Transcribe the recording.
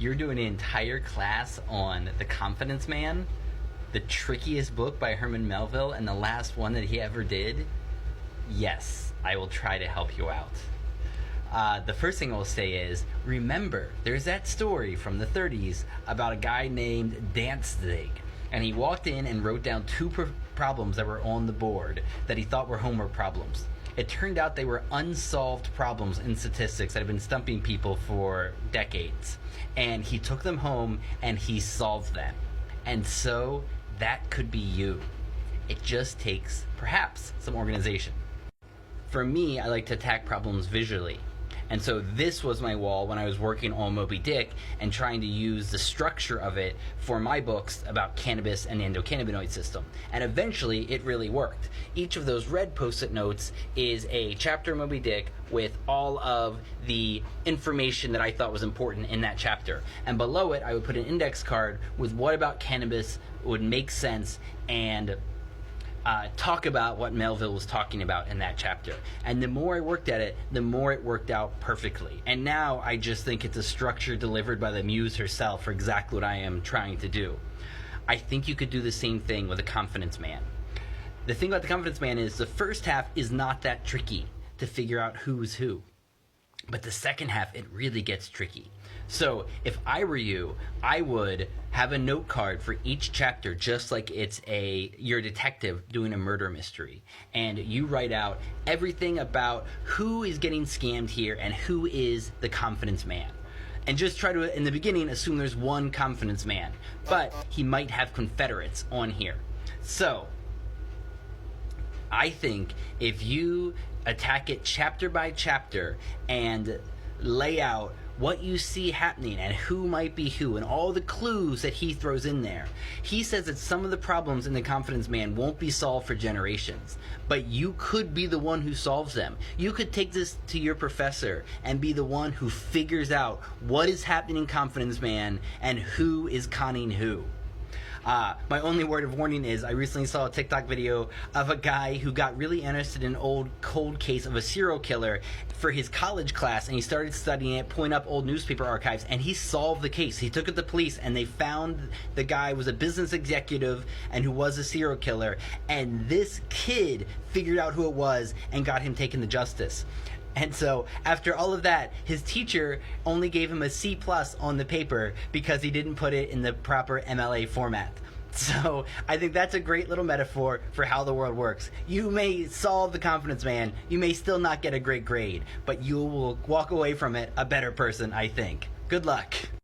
You're doing an entire class on The Confidence Man, the trickiest book by Herman Melville, and the last one that he ever did? Yes, I will try to help you out. The first thing I'll say is, remember, there's that story from the 30s about a guy named Danzig, and he walked in and wrote down two problems that were on the board that he thought were homework problems. It turned out they were unsolved problems in statistics that had been stumping people for decades. And he took them home and he solved them. And so that could be you. It just takes, perhaps, some organization. For me, I like to attack problems visually. And so this was my wall when I was working on Moby Dick and trying to use the structure of it for my books about cannabis and the endocannabinoid system. And eventually it really worked. Each of those red post-it notes is a chapter of Moby Dick with all of the information that I thought was important in that chapter. And below it, I would put an index card with what about cannabis would make sense and talk about what Melville was talking about in that chapter. And the more I worked at it, the more it worked out perfectly. And now I just think it's a structure delivered by the muse herself for exactly what I am trying to do. I think you could do the same thing with a Confidence Man. The thing about the Confidence Man is the first half is not that tricky to figure out who's who. But the second half, it really gets tricky. So if I were you, I would have a note card for each chapter, just like you're a detective doing a murder mystery. And you write out everything about who is getting scammed here and who is the Confidence Man. And just try to, in the beginning, assume there's one Confidence Man. But he might have Confederates on here. So I think if you attack it chapter by chapter and lay out what you see happening and who might be who and all the clues that he throws in there. He says that some of the problems in the Confidence Man won't be solved for generations, but you could be the one who solves them. You could take this to your professor and be the one who figures out what is happening in Confidence Man and who is conning who. My only word of warning is I recently saw a TikTok video of a guy who got really interested in an old cold case of a serial killer for his college class, and he started studying it, pulling up old newspaper archives, and he solved the case. He took it to the police, and they found the guy was a business executive and who was a serial killer, and this kid figured out who it was and got him taken to justice. And so, after all of that, his teacher only gave him a C+ on the paper because he didn't put it in the proper MLA format. So, I think that's a great little metaphor for how the world works. You may solve the Confidence Man, you may still not get a great grade, but you will walk away from it a better person, I think. Good luck.